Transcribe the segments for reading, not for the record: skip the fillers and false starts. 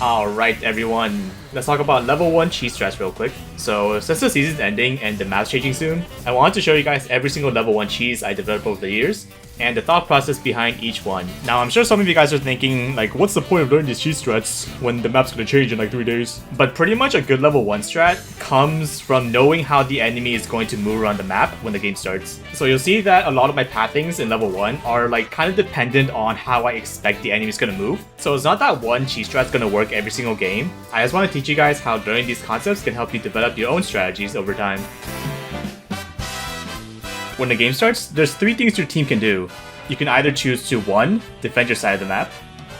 Alright everyone, let's talk about level 1 cheese strats real quick. So since the season's ending and the map's changing soon, I wanted to show you guys every single level 1 cheese I developed over the years, and the thought process behind each one. Now I'm sure some of you guys are thinking, like, what's the point of learning these cheese strats when the map's gonna change in like 3 days? But pretty much a good level 1 strat comes from knowing how the enemy is going to move around the map when the game starts. So you'll see that a lot of my pathings in level 1 are like kind of dependent on how I expect the enemy is gonna move. So it's not that one cheese strat's gonna work every single game. I just want to teach you guys how learning these concepts can help you develop your own strategies over time. When the game starts, there's 3 things your team can do. You can either choose to 1. Defend your side of the map,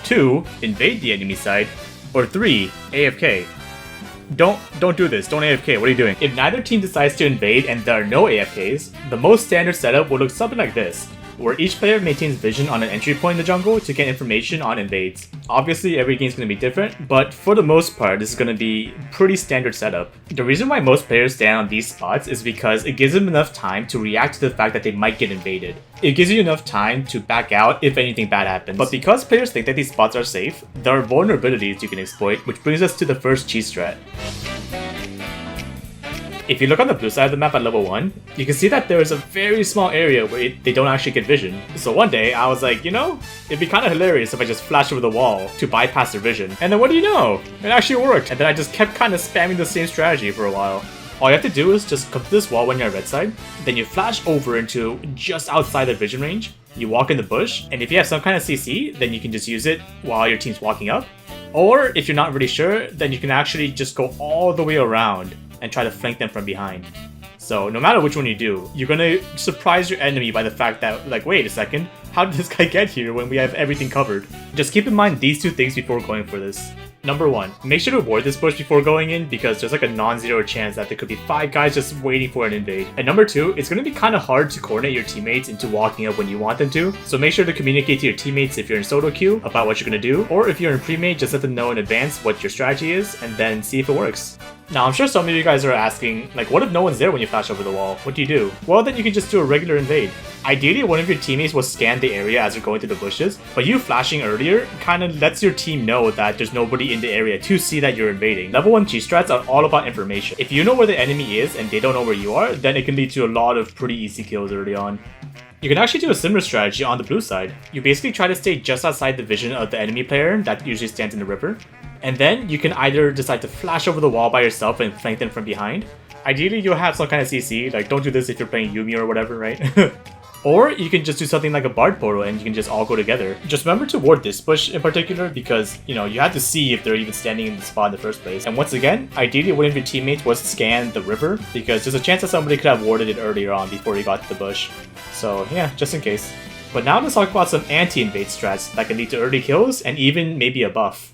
2. Invade the enemy side, or 3. AFK. Don't do this, don't AFK, what are you doing? If neither team decides to invade and there are no AFKs, the most standard setup will look something like this, where each player maintains vision on an entry point in the jungle to get information on invades. Obviously every game is going to be different, but for the most part this is going to be pretty standard setup. The reason why most players stand on these spots is because it gives them enough time to react to the fact that they might get invaded. It gives you enough time to back out if anything bad happens. But because players think that these spots are safe, there are vulnerabilities you can exploit, which brings us to the first cheese strat. If you look on the blue side of the map at level 1, you can see that there is a very small area where they don't actually get vision. So one day, I was like, you know, it'd be kind of hilarious if I just flashed over the wall to bypass their vision. And then what do you know? It actually worked. And then I just kept kind of spamming the same strategy for a while. All you have to do is just come to this wall when you're on red side, then you flash over into just outside the vision range, you walk in the bush, and if you have some kind of CC, then you can just use it while your team's walking up. Or if you're not really sure, then you can actually just go all the way around and try to flank them from behind. So no matter which one you do, you're gonna surprise your enemy by the fact that, like, wait a second, how did this guy get here when we have everything covered? Just keep in mind these 2 things before going for this. Number 1, make sure to ward this bush before going in because there's like a non-zero chance that there could be 5 guys just waiting for an invade. And number 2, it's going to be kind of hard to coordinate your teammates into walking up when you want them to, so make sure to communicate to your teammates if you're in solo queue about what you're going to do, or if you're in premade, just let them know in advance what your strategy is and then see if it works. Now I'm sure some of you guys are asking, like, what if no one's there when you flash over the wall? What do you do? Well, then you can just do a regular invade. Ideally, one of your teammates will scan the area as you're going through the bushes, but you flashing earlier kind of lets your team know that there's nobody in the area to see that you're invading. Level 1 cheese strats are all about information. If you know where the enemy is and they don't know where you are, then it can lead to a lot of pretty easy kills early on. You can actually do a similar strategy on the blue side. You basically try to stay just outside the vision of the enemy player that usually stands in the river, and then you can either decide to flash over the wall by yourself and flank them from behind. Ideally, you'll have some kind of CC, like don't do this if you're playing Yumi or whatever, right? Or you can just do something like a Bard portal and you can just all go together. Just remember to ward this bush in particular because, you know, you have to see if they're even standing in the spot in the first place. And once again, ideally one of your teammates was scan the river because there's a chance that somebody could have warded it earlier on before he got to the bush. So yeah, just in case. But now let's talk about some anti-invade strats that can lead to early kills and even maybe a buff.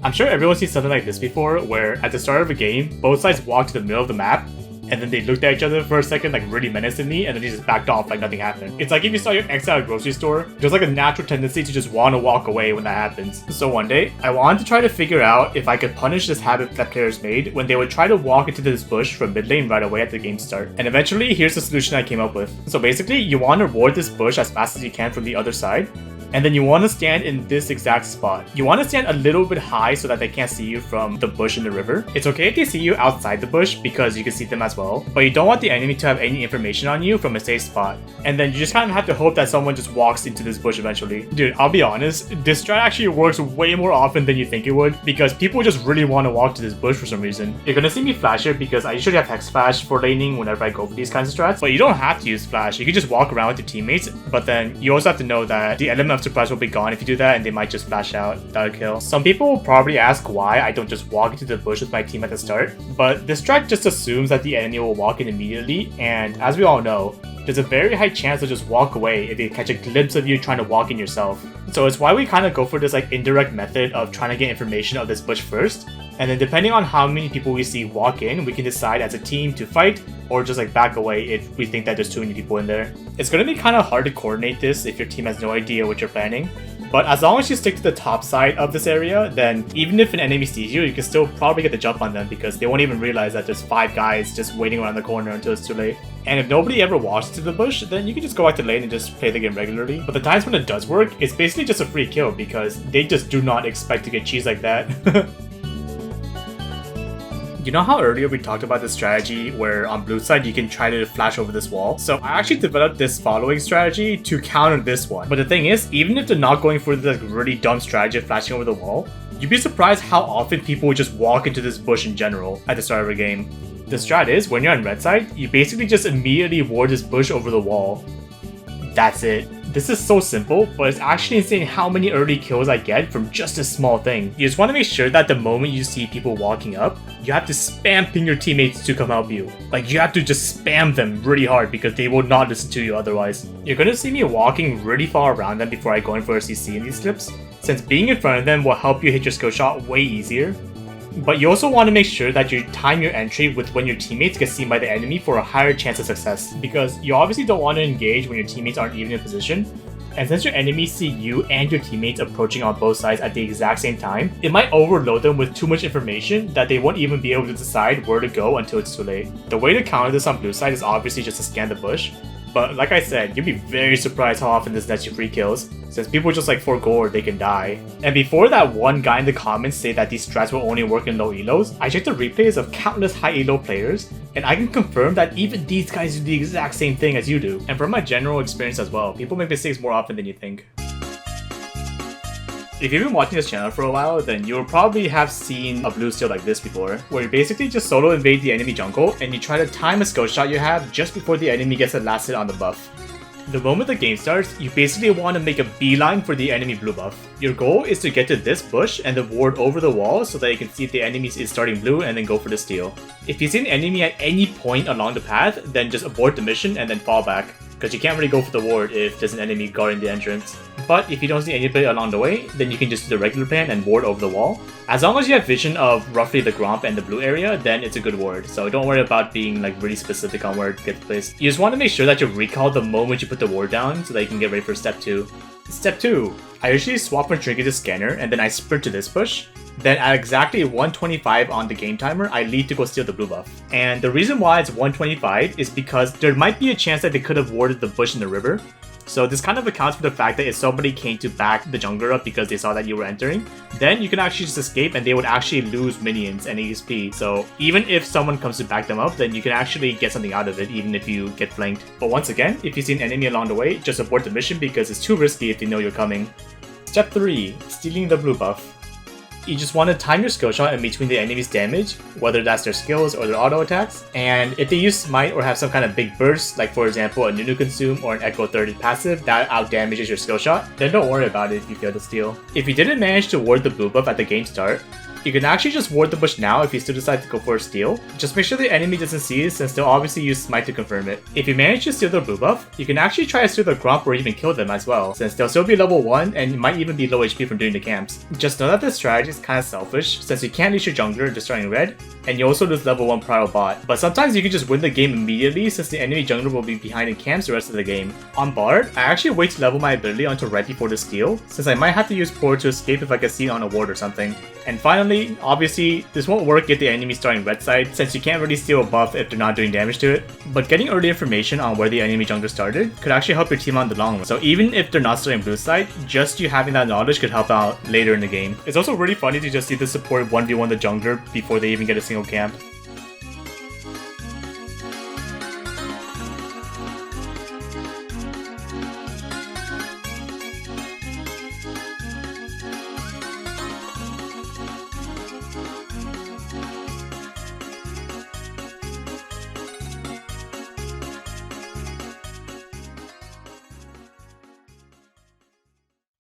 I'm sure everyone's seen something like this before, where at the start of a game, both sides walk to the middle of the map, and then they looked at each other for a second like really menacingly, and then they just backed off like nothing happened. It's like if you saw your ex at a grocery store, there's like a natural tendency to just want to walk away when that happens. So one day, I wanted to try to figure out if I could punish this habit that players made when they would try to walk into this bush from mid lane right away at the game start. And eventually, here's the solution I came up with. So basically, you want to ward this bush as fast as you can from the other side, and then you want to stand in this exact spot. You want to stand a little bit high so that they can't see you from the bush in the river. It's okay if they see you outside the bush because you can see them as well, but you don't want the enemy to have any information on you from a safe spot. And then you just kind of have to hope that someone just walks into this bush eventually. Dude, I'll be honest, this strat actually works way more often than you think it would because people just really want to walk to this bush for some reason. You're gonna see me flash it because I usually have hex flash for laning whenever I go for these kinds of strats, but you don't have to use flash. You can just walk around with your teammates, but then you also have to know that the element of surprise will be gone if you do that, and they might just flash out without a kill. Some people will probably ask why I don't just walk into the bush with my team at the start, but this strat just assumes that the enemy will walk in immediately, and as we all know, there's a very high chance they'll just walk away if they catch a glimpse of you trying to walk in yourself. So it's why we kind of go for this like indirect method of trying to get information of this bush first, and then depending on how many people we see walk in, we can decide as a team to fight or just like back away if we think that there's too many people in there. It's going to be kind of hard to coordinate this if your team has no idea what you're planning, but as long as you stick to the top side of this area, then even if an enemy sees you, you can still probably get the jump on them because they won't even realize that there's 5 guys just waiting around the corner until it's too late. And if nobody ever walks into the bush, then you can just go back to lane and just play the game regularly. But the times when it does work, it's basically just a free kill because they just do not expect to get cheese like that. You know how earlier we talked about the strategy where on blue side you can try to flash over this wall? So I actually developed this following strategy to counter this one. But the thing is, even if they're not going for the really dumb strategy of flashing over the wall, you'd be surprised how often people would just walk into this bush in general at the start of a game. The strat is, when you're on red side, you basically just immediately ward this bush over the wall. That's it. This is so simple, but it's actually insane how many early kills I get from just a small thing. You just want to make sure that the moment you see people walking up, you have to spam ping your teammates to come help you. Like, you have to just spam them really hard because they will not listen to you otherwise. You're gonna see me walking really far around them before I go in for a CC in these clips, since being in front of them will help you hit your skill shot way easier. But you also want to make sure that you time your entry with when your teammates get seen by the enemy for a higher chance of success, because you obviously don't want to engage when your teammates aren't even in position. And since your enemies see you and your teammates approaching on both sides at the exact same time, it might overload them with too much information that they won't even be able to decide where to go until it's too late. The way to counter this on blue side is obviously just to scan the bush, but like I said, you'd be very surprised how often this nets you free kills, since people just like forgo or they can die. And before that one guy in the comments say that these strats will only work in low elos, I checked the replays of countless high elo players, and I can confirm that even these guys do the exact same thing as you do. And from my general experience as well, people make mistakes more often than you think. If you've been watching this channel for a while, then you'll probably have seen a blue steal like this before, where you basically just solo invade the enemy jungle and you try to time a skill shot you have just before the enemy gets a last hit on the buff. The moment the game starts, you basically want to make a beeline for the enemy blue buff. Your goal is to get to this bush and then ward over the wall so that you can see if the enemy is starting blue and then go for the steal. If you see an enemy at any point along the path, then just abort the mission and then fall back, because you can't really go for the ward if there's an enemy guarding the entrance. But if you don't see anybody along the way, then you can just do the regular plan and ward over the wall. As long as you have vision of roughly the gromp and the blue area, then it's a good ward, so don't worry about being like really specific on where to get the place. You just want to make sure that you recall the moment you put the ward down so that you can get ready for step 2. Step 2. I usually swap my trinket to scanner and then I sprint to this bush. Then at exactly 125 on the game timer, I lead to go steal the blue buff. And the reason why it's 125 is because there might be a chance that they could have warded the bush in the river. So this kind of accounts for the fact that if somebody came to back the jungler up because they saw that you were entering, then you can actually just escape and they would actually lose minions and EXP. So even if someone comes to back them up, then you can actually get something out of it even if you get flanked. But once again, if you see an enemy along the way, just abort the mission because it's too risky if they know you're coming. Step 3. Stealing the blue buff. You just want to time your skill shot in between the enemy's damage, whether that's their skills or their auto attacks, and if they use smite or have some kind of big burst, like for example a Nunu Consume or an Echo 30 passive that out damages your skill shot, then don't worry about it if you fail to steal. If you didn't manage to ward the blue buff at the game start, you can actually just ward the bush now if you still decide to go for a steal. Just make sure the enemy doesn't see it since they'll obviously use smite to confirm it. If you manage to steal the blue buff, you can actually try to steal the gromp or even kill them as well, since they'll still be level 1 and might even be low HP from doing the camps. Just know that this strategy is kind of selfish since you can't leash your jungler destroying red, and you also lose level 1 prio bot. But sometimes you can just win the game immediately since the enemy jungler will be behind in camps the rest of the game. On Bard, I actually wait to level my ability until right before the steal, since I might have to use Pour to escape if I get seen on a ward or something. And finally, obviously, this won't work if the enemy starting red side, since you can't really steal a buff if they're not doing damage to it. But getting early information on where the enemy jungler started could actually help your team out in the long run. So even if they're not starting blue side, just you having that knowledge could help out later in the game. It's also really funny to just see the support 1v1 the jungler before they even get a single camp.